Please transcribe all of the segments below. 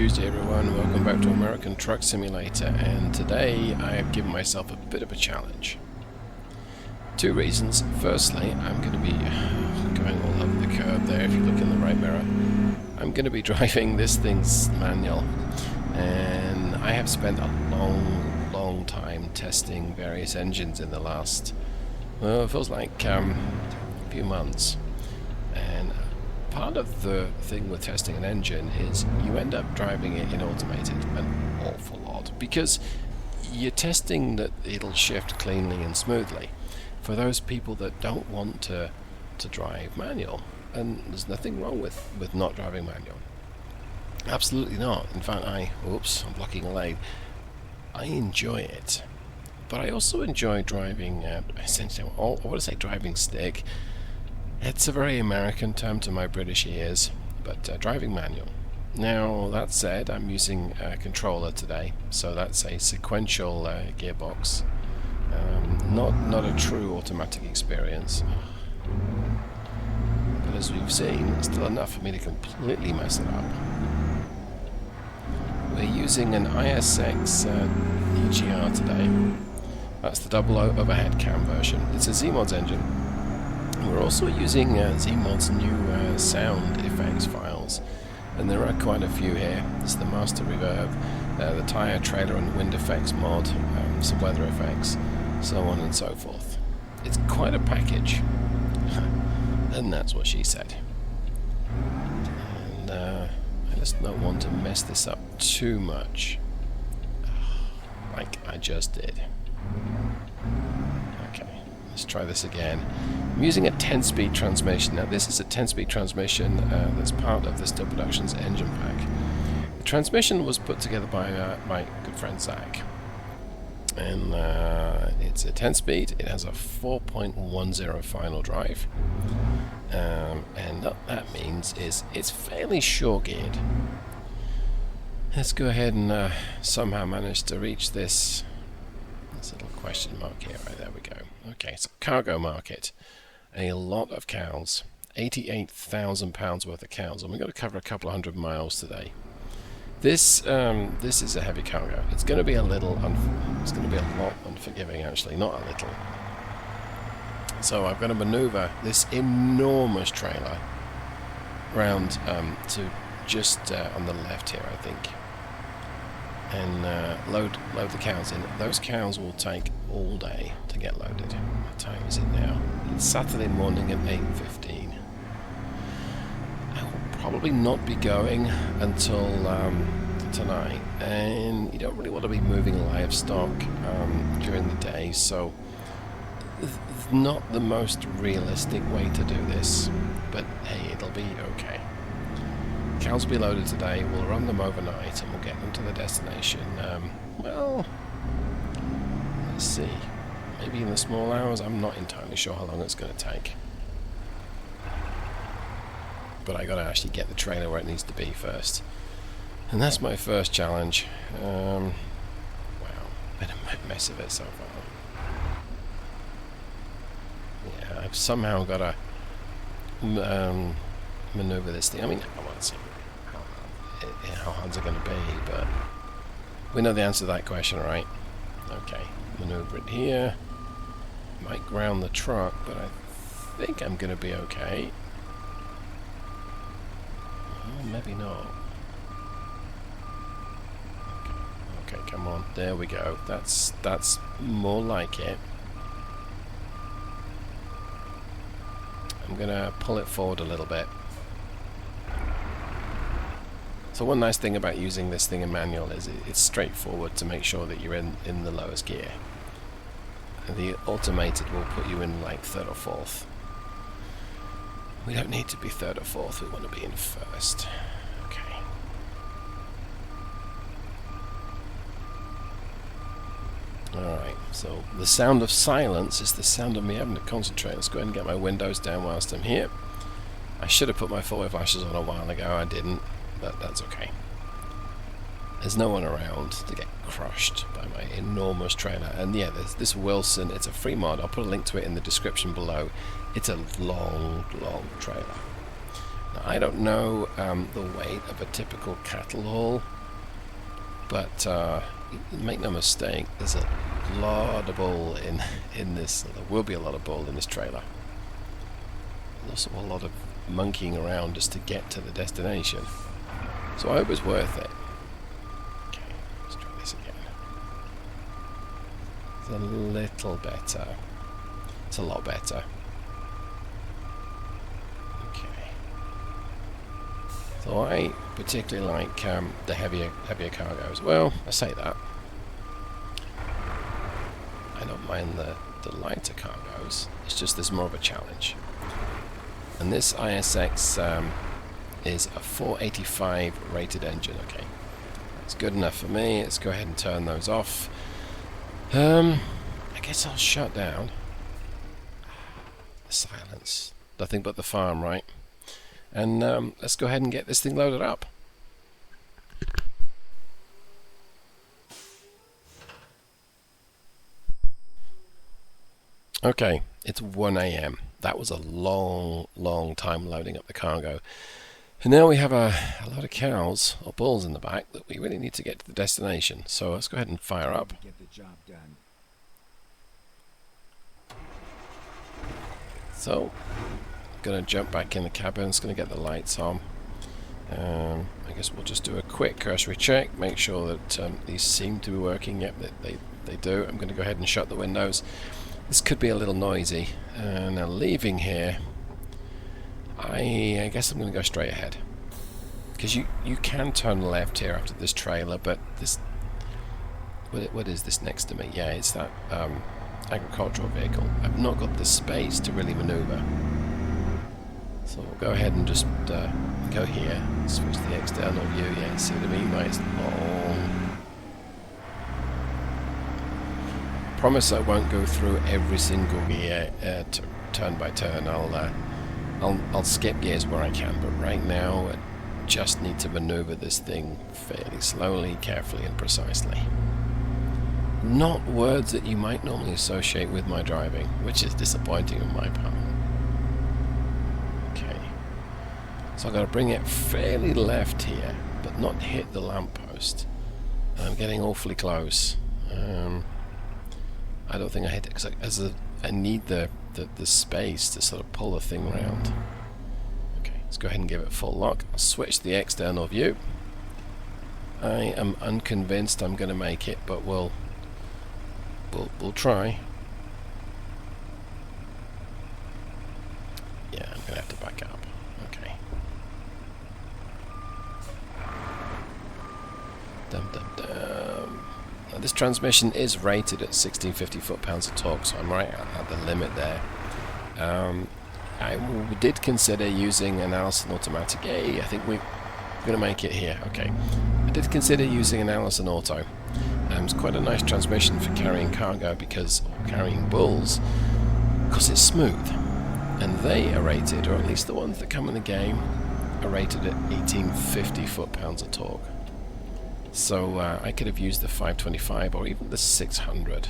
Tuesday everyone, welcome back to American Truck Simulator, and today I have given myself a bit of a challenge. Two reasons. Firstly, I'm going to be going all over the curb there if you look in the right mirror. I'm going to be driving this thing's manual, and I have spent a long time testing various engines in the last, well, it feels like a few months. And part of the thing with testing an engine is you end up driving it in automated an awful lot because you're testing that it'll shift cleanly and smoothly for those people that don't want to drive manual. And there's nothing wrong with not driving manual. Absolutely not. In fact, I'm blocking a lane. I enjoy it. But I also enjoy driving, essentially, I want to say driving stick. It's a very American term to my British ears, but driving manual. Now, that said, I'm using a controller today, so that's a sequential gearbox. Not a true automatic experience. But as we've seen, it's still enough for me to completely mess it up. We're using an ISX EGR today. That's the double overhead cam version. It's a Zeemods engine. We're also using Zeemods' new sound effects files, and there are quite a few here. It's the master reverb, the tire, trailer and wind effects mod, some weather effects, so on and so forth. It's quite a package, and that's what she said. And I just don't want to mess this up too much, like I just did. Okay, let's try this again. I'm using a 10-speed transmission. Now this is a 10-speed transmission that's part of the Steele Productions Engine Pack. The transmission was put together by my good friend Zach. And it's a 10-speed, it has a 4.10 final drive. And what that means is it's fairly short-geared. Let's go ahead and somehow manage to reach this little question mark here. Right, there we go. Okay, so cargo market. A lot of cows, 88,000 pounds worth of cows, and we're going to cover a couple of hundred miles today. This is a heavy cargo. It's going to be a little, it's going to be a lot unforgiving actually, not a little. So I've got to manoeuvre this enormous trailer round to just on the left here, I think, and load the cows in. Those cows will take all day to get loaded. What time is it now? It's Saturday morning at 8:15. I will probably not be going until tonight, and you don't really want to be moving livestock during the day, so it's not the most realistic way to do this, but hey, it'll be okay. Cows will be loaded today, we'll run them overnight and we'll get them to the destination, well, let's see, maybe in the small hours. I'm not entirely sure how long it's going to take, but I got to actually get the trailer where it needs to be first, and that's my first challenge. Wow, been a mess of it so far. Yeah, I've somehow got to maneuver this thing. I mean, I won't see how hard's it going to be, but we know the answer to that question, right? Okay, maneuver it here. Might ground the truck, but I think I'm going to be okay. Oh, maybe not. Okay, come on. There we go. That's more like it. I'm going to pull it forward a little bit. So one nice thing about using this thing in manual is it's straightforward to make sure that you're in the lowest gear. And the automated will put you in like third or fourth. We don't need to be third or fourth, we want to be in first. Okay. Alright, so the sound of silence is the sound of me having to concentrate. Let's go ahead and get my windows down whilst I'm here. I should have put my four-way flashers on a while ago, I didn't, but that's okay. There's no one around to get crushed by my enormous trailer. And yeah, there's this Wilson, it's a free mod, I'll put a link to it in the description below. It's a long trailer. Now, I don't know the weight of a typical cattle haul, but make no mistake, there's a lot of bull in this. There will be a lot of bull in this trailer. There's also a lot of monkeying around just to get to the destination. So I hope it's worth it. Okay, let's try this again. It's a little better. It's a lot better. Okay. So I particularly like the heavier cargoes. Well, I say that. I don't mind the lighter cargoes. It's just there's more of a challenge. And this ISX is a 485 rated engine. Okay, that's good enough for me. Let's go ahead and turn those off. I guess I'll shut down. The silence. Nothing but the farm, right? And let's go ahead and get this thing loaded up. Okay, it's 1 AM. That was a long time loading up the cargo. And now we have a lot of cows or bulls in the back that we really need to get to the destination. So let's go ahead and fire up. Get the job done. So, gonna jump back in the cabin. It's gonna get the lights on. I guess we'll just do a quick cursory check, make sure that these seem to be working. Yep, they do. I'm gonna go ahead and shut the windows. This could be a little noisy. Now leaving here, I guess I'm going to go straight ahead. Because you can turn left here after this trailer, but this... What is this next to me? Yeah, it's that agricultural vehicle. I've not got the space to really maneuver. So we'll go ahead and just go here. Switch to the external view. Yeah, see what I mean? Nice long... Promise I won't go through every single gear turn by turn. I'll skip gears where I can, but right now I just need to maneuver this thing fairly slowly, carefully, and precisely. Not words that you might normally associate with my driving, which is disappointing on my part. Okay, so I've got to bring it fairly left here, but not hit the lamppost. I'm getting awfully close. I don't think I hit it because I need the space to sort of pull the thing round. Okay, let's go ahead and give it full lock. I'll switch to the external view. I am unconvinced I'm going to make it, but we'll try. Yeah, I'm going to have to back up. Okay. Dum dum dum. Now, this transmission is rated at 1650 foot-pounds of torque, so I'm right at the limit there. I did consider using an Allison automatic. Hey, I think we're going to make it here. Okay. I did consider using an Allison auto. It's quite a nice transmission for carrying cargo or carrying bulls, because it's smooth. And they are rated, or at least the ones that come in the game, are rated at 1850 foot-pounds of torque. So I could have used the 525 or even the 600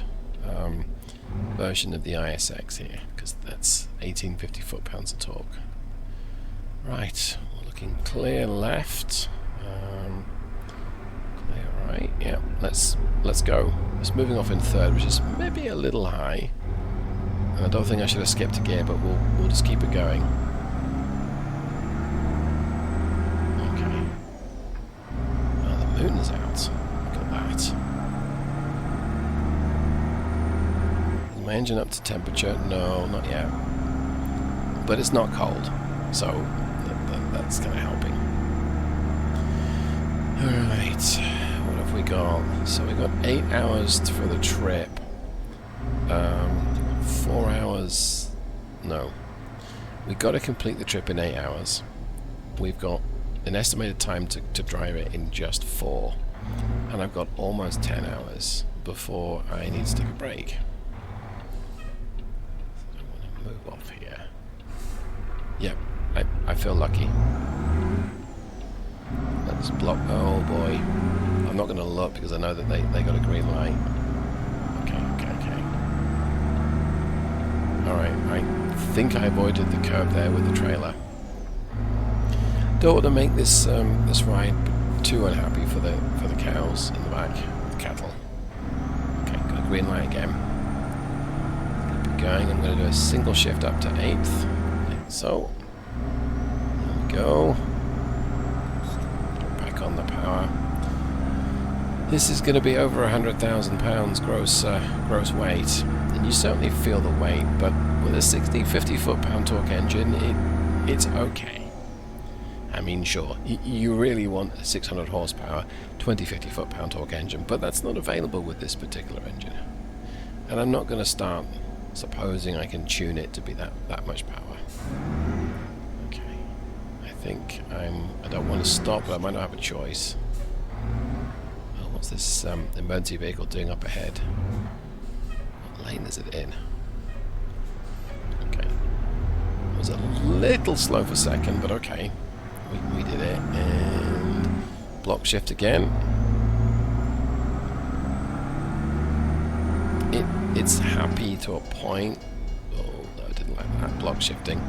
version of the ISX here, because that's 1850 foot-pounds of torque. Right, we're looking clear left, clear right. Yeah, let's go. It's moving off in third, which is maybe a little high. And I don't think I should have skipped a gear, but we'll just keep it going. Moon is out. Look at that. Is my engine up to temperature? No, not yet. But it's not cold, so that's kind of helping. Alright, what have we got? So we got 8 hours for the trip. 4 hours... No. We've got to complete the trip in 8 hours. We've got an estimated time to drive it in just 4, and I've got almost 10 hours before I need to take a break. So I want to move off here. Yep, I feel lucky. Let's block. Oh boy, I'm not going to look because I know that they got a green light. Okay. All right, I think I avoided the curb there with the trailer. Don't want to make this this ride too unhappy for the cows in the back, the cattle. Okay, got a green light again. Keep it going. I'm going to do a single shift up to 8th, like so. There we go. Back on the power. This is going to be over 100,000 pounds gross weight, and you certainly feel the weight. But with a 50 foot-pound torque engine, it's okay. I mean, sure, you really want a 600 horsepower, 50 foot-pound torque engine, but that's not available with this particular engine. And I'm not going to start supposing I can tune it to be that much power. Okay, I think I don't want to stop, but I might not have a choice. Oh, what's this emergency vehicle doing up ahead? What lane is it in? Okay, it was a little slow for a second, but okay. We did it, and block shift again. It's happy to a point. Oh no, I didn't like that block shifting.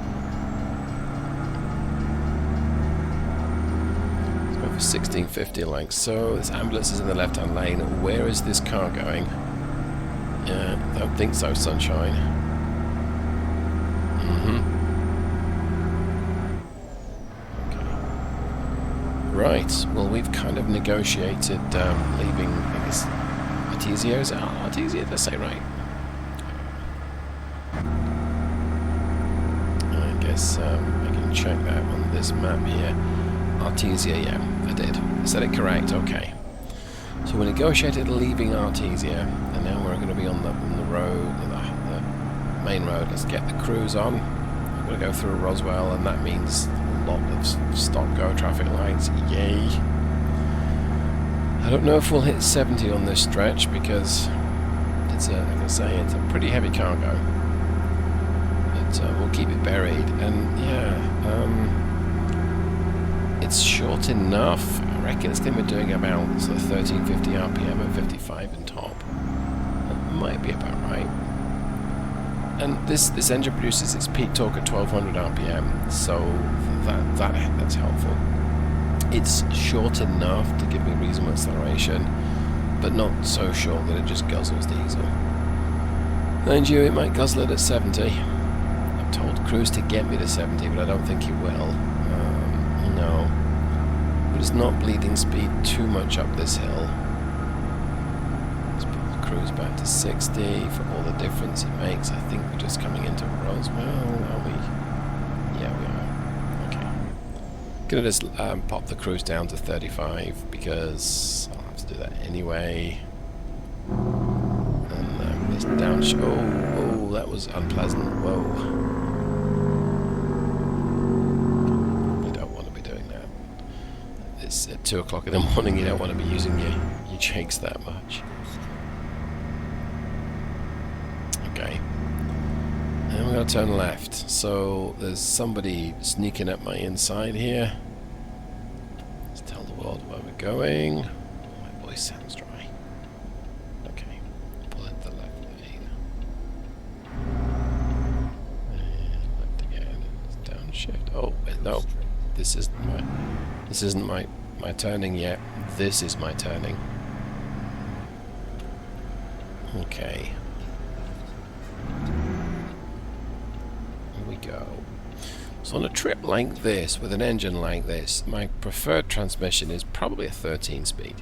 Let's go for 1650 like so. This ambulance is in the left-hand lane. Where is this car going? I don't think so, sunshine. Right, well, we've kind of negotiated leaving, I guess, Artesia. Is it Artesia? Did I say right? I guess I can check that on this map here. Artesia, yeah, I did. I said it correct, okay. So we negotiated leaving Artesia, and now we're going to be on the road, the main road. Let's get the cruise on. We're going to go through Roswell, and that means lot of stop-go traffic lights, yay. I don't know if we'll hit 70 on this stretch because it's like I say, it's a pretty heavy cargo. But we'll keep it buried, and yeah, it's short enough. I reckon it's going to be doing about sort of 1350 RPM at 55 in top. That might be about right. And this engine produces its peak torque at 1200 RPM, so that's helpful. It's short enough to give me reasonable acceleration, but not so short that it just guzzles diesel. Mind you, it might guzzle it at 70. I've told Cruise to get me to 70, but I don't think he will. No. But it's not bleeding speed too much up this hill. Cruise back to 60 for all the difference it makes. I think we're just coming into Roswell, are we? Yeah, we are. Okay. Gonna just pop the cruise down to 35 because I'll have to do that anyway. And this down. Oh, that was unpleasant. Whoa. You don't want to be doing that. It's at 2 o'clock in the morning. You don't want to be using your jakes that much. Okay, and we're going to turn left, so there's somebody sneaking up my inside here. Let's tell the world where we're going. My voice sounds dry. Okay, pull into the left lane. And left again, downshift. Oh, no, this isn't my turning yet. This is my turning. Okay. Go. So on a trip like this, with an engine like this, my preferred transmission is probably a 13-speed.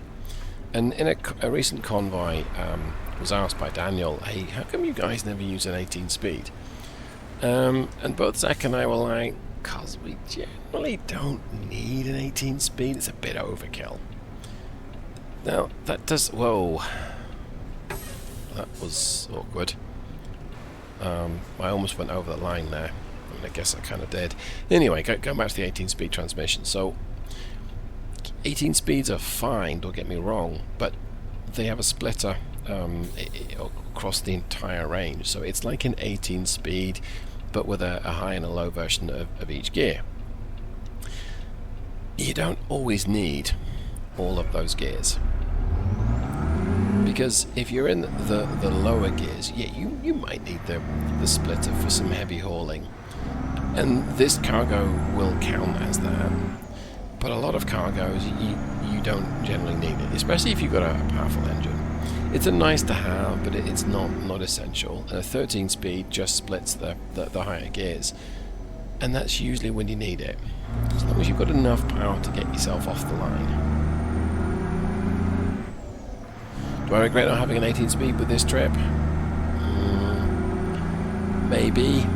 And in a recent convoy, was asked by Daniel, hey, how come you guys never use an 18-speed? And both Zach and I were like, because we generally don't need an 18-speed, it's a bit overkill. Now, that does... Whoa. That was awkward. I almost went over the line there. I guess I kind of did. Anyway, going back to the 18-speed transmission. So, 18 speeds are fine, don't get me wrong, but they have a splitter across the entire range. So it's like an 18-speed, but with a high and a low version of each gear. You don't always need all of those gears. Because if you're in the lower gears, yeah, you might need the splitter for some heavy hauling. And this cargo will count as that. but a lot of cargoes you don't generally need it, especially if you've got a powerful engine. It's a nice to have, but it's not essential. And a 13-speed just splits the higher gears, and that's usually when you need it, as long as you've got enough power to get yourself off the line. Do I regret not having an 18-speed with this trip? Maybe.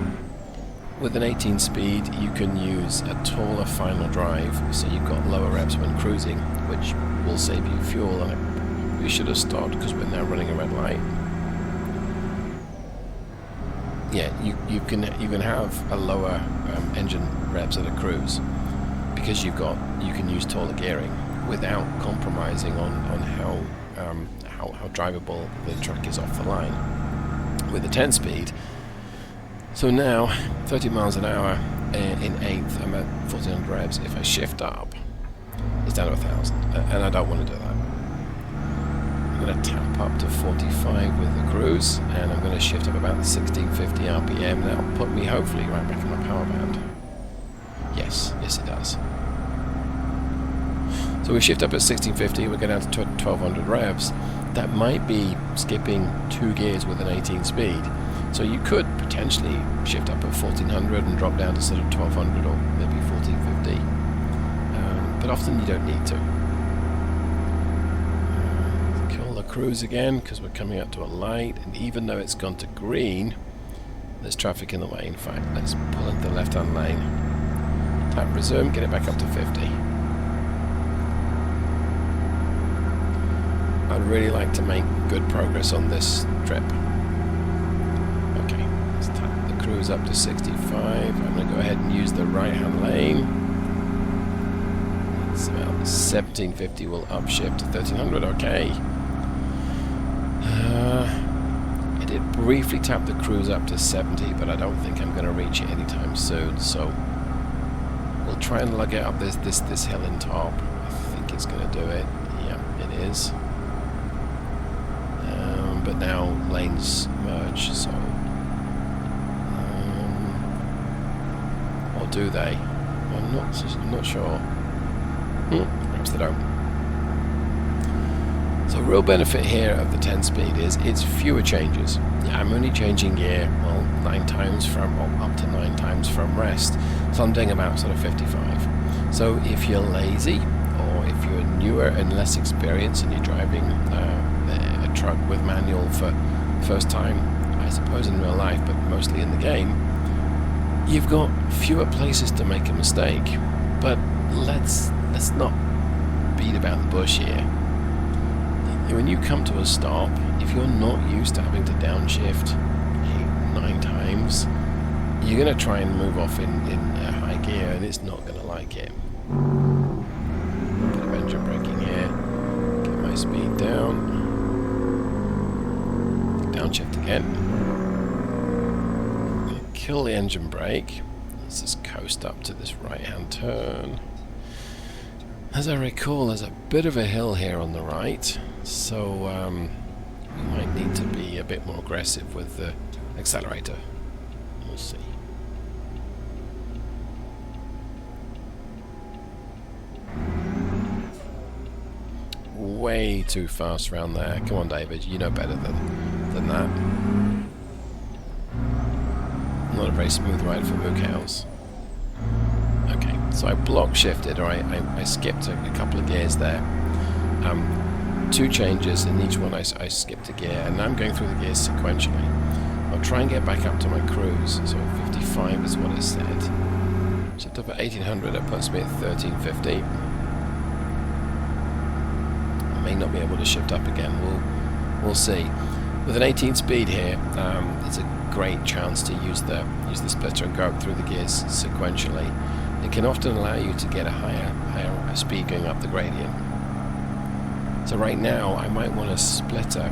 With an 18-speed, you can use a taller final drive, so you've got lower revs when cruising, which will save you fuel. And we should have stopped because we're now running a red light. Yeah, you can have a lower engine revs at a cruise because you can use taller gearing without compromising on how drivable the truck is off the line. With a 10-speed. So now, 30 miles an hour in 8th, I'm at 1400 revs. If I shift up, it's down to 1000, and I don't want to do that. I'm going to tap up to 45 with the cruise, and I'm going to shift up about 1650 RPM. That'll put me hopefully right back in my power band. Yes it does. So we shift up at 1650, we go down to 1200 revs. That might be skipping 2 gears with an 18 speed. So you could potentially shift up at 1400 and drop down to sort of 1200 or maybe 1450. But often you don't need to. Kill the cruise again because we're coming up to a light, and even though it's gone to green, there's traffic in the way. In fact, let's pull into the left-hand lane. Tap resume, get it back up to 50. I'd really like to make good progress on this trip. Okay, let's tap the cruise up to 65. I'm going to go ahead and use the right-hand lane. It's about 1750 will upshift to 1300. Okay. I did briefly tap the cruise up to 70, but I don't think I'm going to reach it anytime soon. So we'll try and lug it up this hill in top. I think it's going to do it. Yeah, it is. But now lanes merge, so or do they? I'm not sure. Perhaps they don't. So real benefit here of the 10-speed is it's fewer changes. Yeah, I'm only changing gear, well, 9 times from, or up to 9 times from rest. So I'm doing about sort of 55. So if you're lazy, or if you're newer and less experienced and you're driving a truck with manual for first time, I suppose in real life, but mostly in the game, you've got fewer places to make a mistake. But let's not beat about the bush here. When you come to a stop, if you're not used to having to downshift 8-9 times, you're going to try and move off in high gear, and it's not going to like it. Bit of engine braking here. Get my speed down. Downshift again. Kill the engine brake. Let's just coast up to this right-hand turn. As I recall, there's a bit of a hill here on the right, so we might need to be a bit more aggressive with the accelerator. We'll see. Way too fast around there. Come on, David, you know better than that. Not a very smooth ride for Mookhouse. Okay, so I block shifted, or I skipped a couple of gears there. 2 changes, in each one I skipped a gear, and now I'm going through the gears sequentially. I'll try and get back up to my cruise, so 55 is what I said. Shift up at 1800, it puts me at 1350. I may not be able to shift up again, we'll see. With an 18 speed here, it's a great chance to use the splitter and go up through the gears sequentially. It can often allow you to get a higher speed going up the gradient. So right now I might want to split a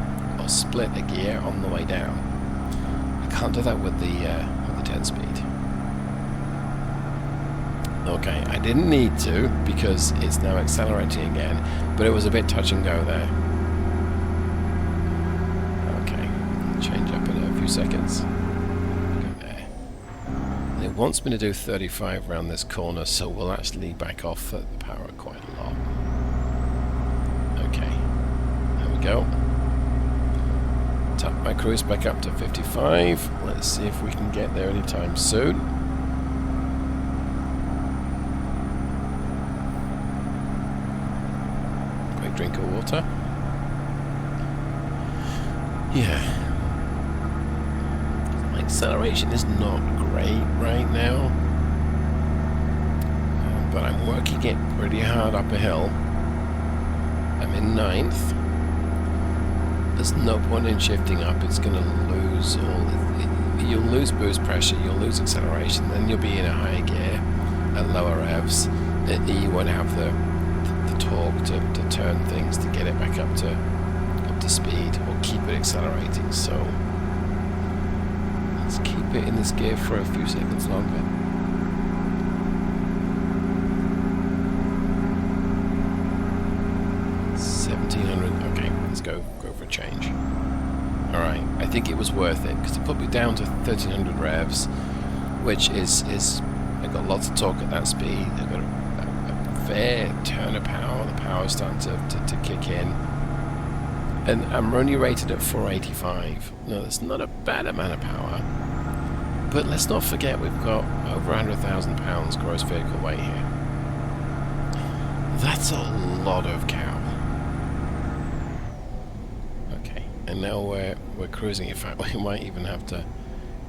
gear on the way down. I can't do that with the 10 speed. Okay, I didn't need to because it's now accelerating again, but it was a bit touch and go there. Okay, change up in a few seconds. Go there. And it It wants me to do 35 around this corner, so we'll actually back off the power quite a lot. Okay, there we go. Tap my cruise back up to 55. Let's see if we can get there anytime soon. Quick drink of water. Yeah. My acceleration is not great right now, but I'm working it pretty hard up a hill. I'm in 9th. There's no point in shifting up. It's going to lose you'll lose boost pressure, you'll lose acceleration, then you'll be in a higher gear at lower revs. You won't have the torque to turn things to get it back up to speed or keep it accelerating. So let's keep it in this gear for a few seconds longer. Okay, let's go for a change. Alright, I think it was worth it because it put me down to 1300 revs, which is I got lots of torque at that speed. I got a fair turn of power. The power's starting to kick in, and I'm only rated at 485. No, that's not a bad amount of power, but let's not forget we've got over 100,000 pounds gross vehicle weight here. That's a lot of cow. And now we're cruising. In fact, we might even have to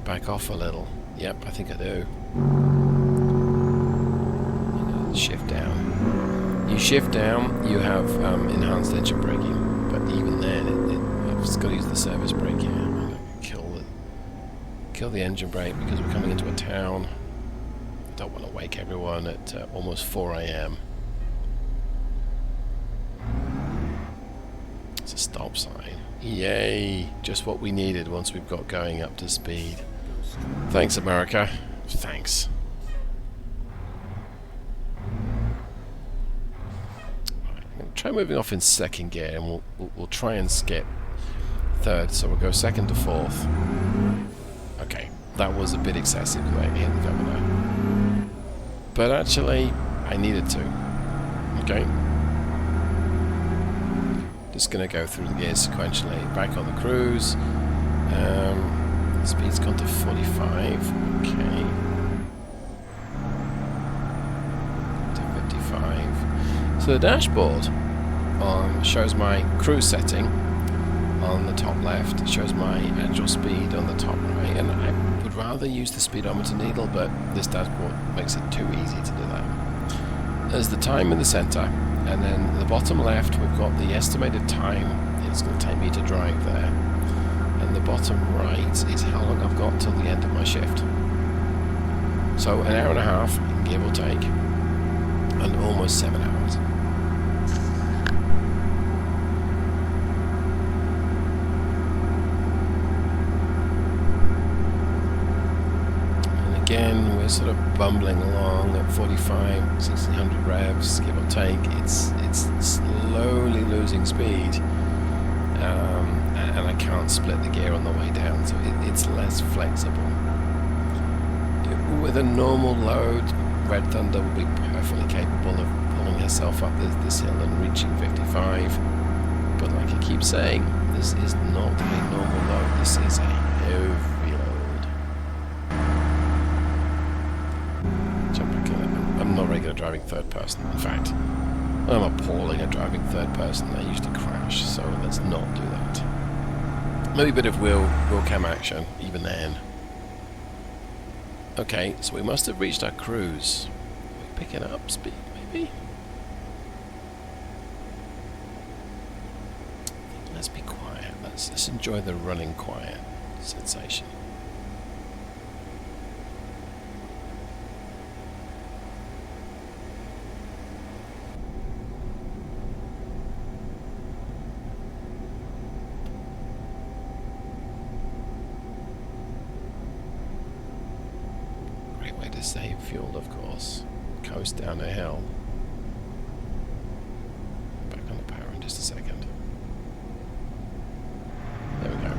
back off a little. Yep, I think I do. Shift down. You shift down, you have enhanced engine braking, but even then, I've just got to use the service brake here. I'm going to kill the engine brake because we're coming into a town. I don't want to wake everyone at almost 4 AM. It's a stop sign. Yay! Just what we needed once we've got going up to speed. Thanks, America. Thanks. Right, I'm going to try moving off in 2nd gear, and we'll try and skip 3rd, so we'll go 2nd to 4th. Okay, that was a bit excessive the way it hit the governor. But actually, I needed to. Okay. Just going to go through the gears sequentially. Back on the cruise. Speed's gone to 45. Okay. To 55. So the dashboard shows my cruise setting on the top left. It shows my actual speed on the top right. And I would rather use the speedometer needle, but this dashboard makes it too easy to do that. There's the time in the center. And then the bottom left, we've got the estimated time it's going to take me to drive there. And the bottom right is how long I've got till the end of my shift. So an hour and a half, give or take, and almost 7 hours. And again, we're sort of bumbling along at 45, 1600 revs, give or take. It's slowly losing speed, and I can't split the gear on the way down, so it's less flexible. With a normal load, Red Thunder will be perfectly capable of pulling herself up this hill and reaching 55. But like I keep saying, this is not a normal load. This is a heavy load. Jump back in. I'm not very good at driving third person. In fact, I'm appalling at driving third person. I usually crash, so let's not do that. Maybe a bit of wheel cam action, even then. Okay, so we must have reached our cruise. Are we picking up speed, maybe? Let's be quiet. Let's enjoy the running quiet sensation. Save fuel, of course. Coast down a hill. Back on the power in just a second. There we go.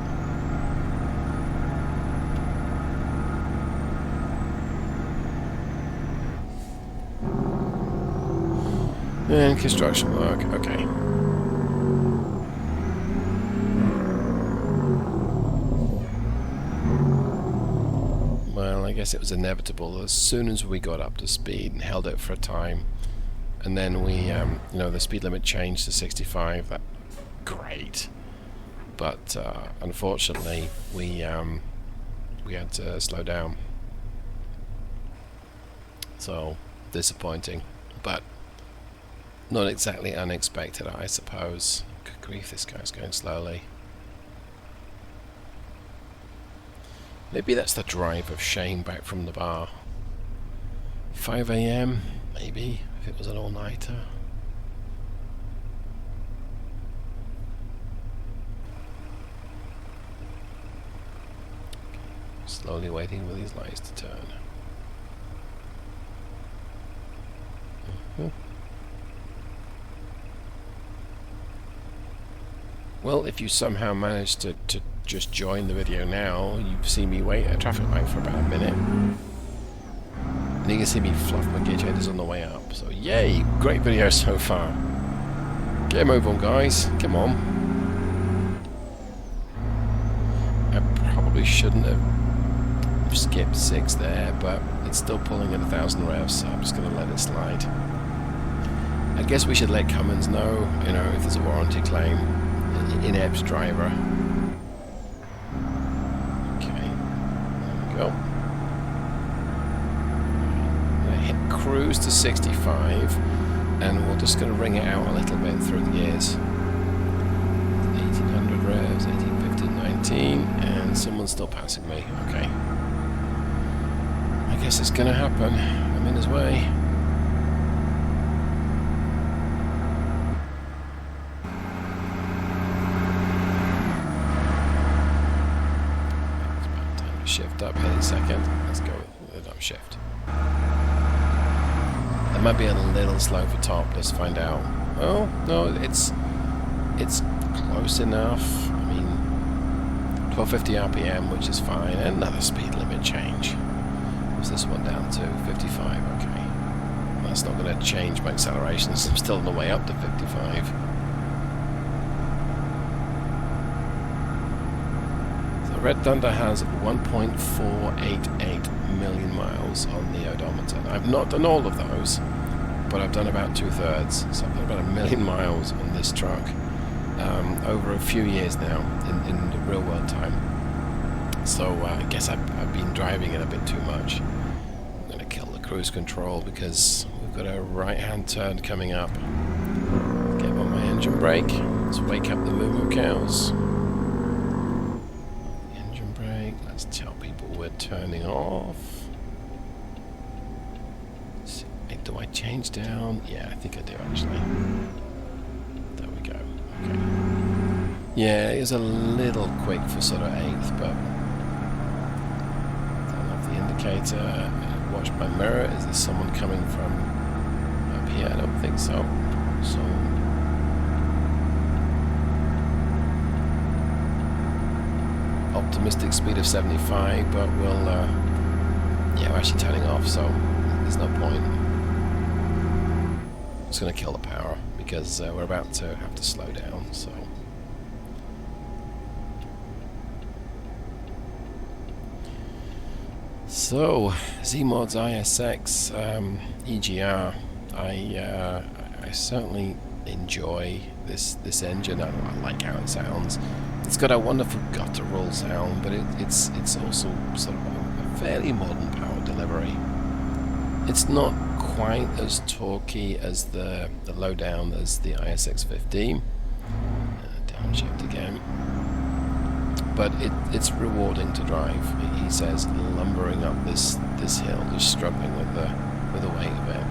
And construction work, okay. Well, I guess it was inevitable. As soon as we got up to speed and held it for a time, and then we, you know, the speed limit changed to 65. That great, but unfortunately, we had to slow down. So disappointing, but not exactly unexpected, I suppose. Good grief, this guy's going slowly. Maybe that's the drive of shame back from the bar. 5 AM, maybe, if it was an all-nighter. Slowly waiting for these lights to turn. Well, if you somehow managed to just join the video now, you've seen me wait at a traffic light for about a minute. And you can see me fluff my gauge headers on the way up. So yay, great video so far. Get a move on, guys, come on. I probably shouldn't have skipped 6 there, but it's still pulling at 1,000 revs, so I'm just going to let it slide. I guess we should let Cummins know, you know, if there's a warranty claim. Inept driver. Okay, there we go. I'm going to hit cruise to 65, and we're just going to ring it out a little bit through the gears. 1800 revs, 18, 15, 19, and someone's still passing me. Okay. I guess it's going to happen. I'm in his way. Shift up, heading second. Let's go with the shift. That might be a little slow for top. Let's find out. Oh no, it's close enough. I mean, 1250 RPM, which is fine. And another speed limit change. What's this one down to? 55. Okay, that's not going to change my accelerations. I'm still on the way up to 55. Red Thunder has 1.488 million miles on the odometer. I've not done all of those, but I've done about 2/3. So I've done about 1 million miles on this truck over a few years now in the real world time. So I guess I've been driving it a bit too much. I'm going to kill the cruise control because we've got a right-hand turn coming up. Get on my engine brake. Let's wake up the moo-moo cows. Let's tell people we're turning off. So, do I change down? Yeah, I think I do actually. There we go. Okay. Yeah, it was a little quick for sort of 8th, but turn off the indicator. Watch my mirror. Is there someone coming from up here? I don't think so. So. Optimistic speed of 75, but we'll yeah, we're actually turning off, so there's no point. I'm just going to kill the power because we're about to have to slow down. So Zeemods ISX EGR. I certainly enjoy this engine. I like how it sounds. It's got a wonderful guttural sound, but it's also sort of a fairly modern power delivery. It's not quite as torquey as the lowdown as the ISX 15. Downshift again. But it's rewarding to drive. He says lumbering up this hill, just struggling with the weight of it.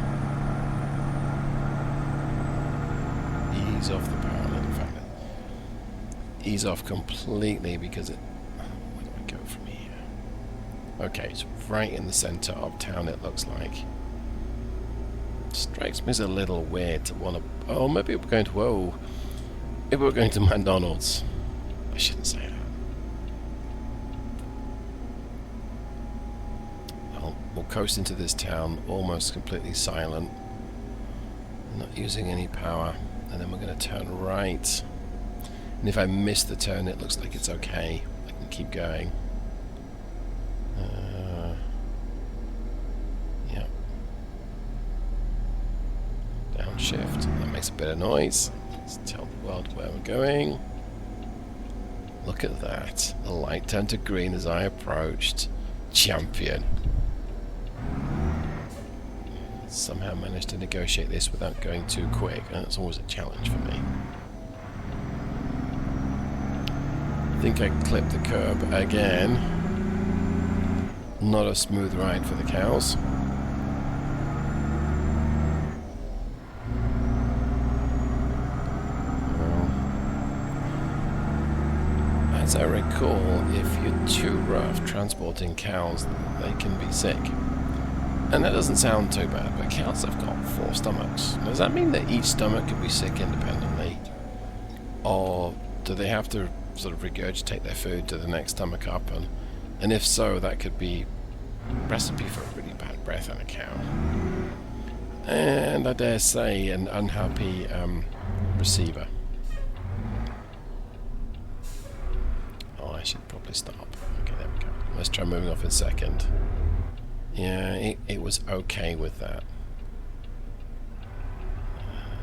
Ease off the power. Ease off completely because it. Where do I go from here? Okay, it's right in the center of town. It looks like. Strikes me as a little weird to want to. Oh, maybe we're going to. Whoa, maybe we're going to McDonald's. I shouldn't say that. Well, we'll coast into this town, almost completely silent. Not using any power, and then we're going to turn right. And if I miss the turn, it looks like it's okay. I can keep going. Yeah. Downshift. That makes a bit of noise. Let's tell the world where we're going. Look at that. The light turned to green as I approached. Champion. Somehow managed to negotiate this without going too quick. That's always a challenge for me. I think I clipped the curb again. Not a smooth ride for the cows. As I recall, if you're too rough transporting cows, they can be sick. And that doesn't sound too bad, but cows have got 4 stomachs. Does that mean that each stomach can be sick independently? Or do they have to sort of regurgitate their food to the next stomach up? And if so, that could be a recipe for a really bad breath on a cow. And I dare say an unhappy receiver. I should probably stop. Okay, there we go. Let's try moving off in second. Yeah, it was okay with that.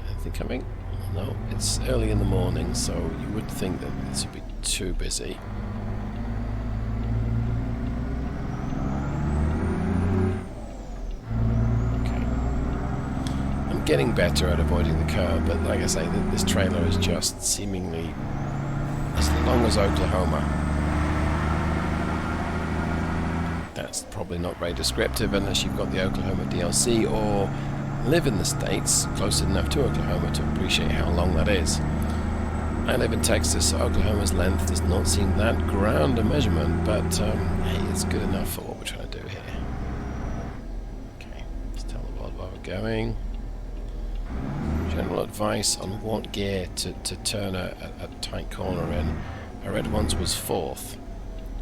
Anything coming? No, it's early in the morning, so you would think that this would be too busy. Okay. I'm getting better at avoiding the curb, but like I say, this trailer is just seemingly as long as Oklahoma. That's probably not very descriptive unless you've got the Oklahoma DLC or live in the States close enough to Oklahoma to appreciate how long that is. I live in Texas, so Oklahoma's length does not seem that grand a measurement, but hey, it's good enough for what we're trying to do here. Okay, let's tell the world where we're going. General advice on what gear to turn a tight corner in. I read once was 4th.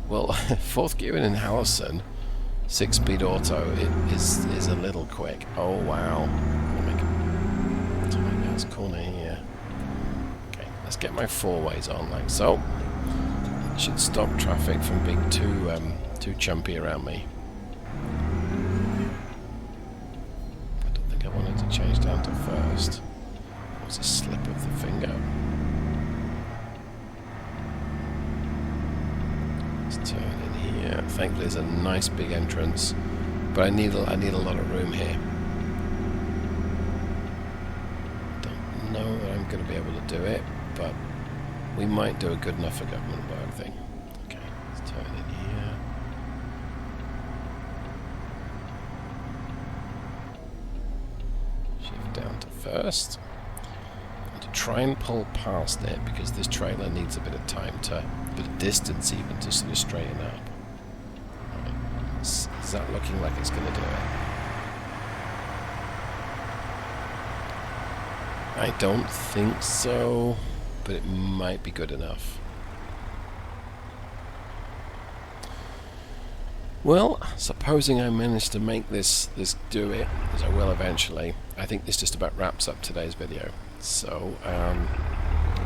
Well, 4th gear in Allison, 6-speed auto, it is a little quick. Oh wow. I'll make a tight ass corner here. Okay, let's get my 4-ways on like so. It should stop traffic from being too chumpy around me. I don't think I wanted to change down to first. It was a slip of the finger. Let's turn in here. Thankfully there's a nice big entrance, but I need a lot of room here. Don't know that I'm going to be able to do it, but we might do a good enough for government work thing. Okay, let's turn in here. Shift down to first. And to try and pull past it, because this trailer needs a bit of time a bit of distance even to sort of straighten up. Right. Is that looking like it's going to do it? I don't think so, but it might be good enough. Well, supposing I manage to make this do it, as I will eventually, I think this just about wraps up today's video. So,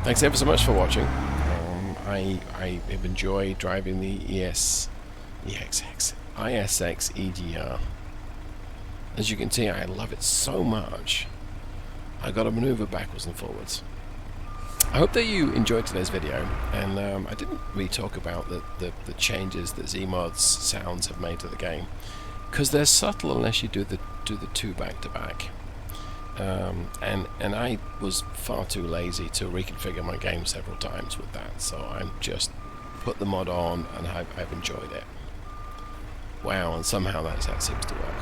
thanks ever so much for watching. I have enjoyed driving the ISX EGR. As you can see, I love it so much. I got to maneuver backwards and forwards. I hope that you enjoyed today's video, and I didn't really talk about the changes that Zeemods sounds have made to the game, because they're subtle unless you do the 2 back-to-back. And I was far too lazy to reconfigure my game several times with that, so I just put the mod on and I've enjoyed it. Wow, and somehow that seems to work.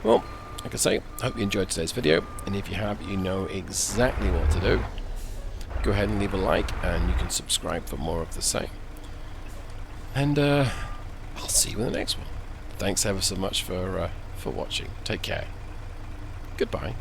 Well, like I say, I hope you enjoyed today's video, and if you have, you know exactly what to do. Go ahead and leave a like, and you can subscribe for more of the same. And I'll see you in the next one. Thanks ever so much for watching. Take care. Goodbye.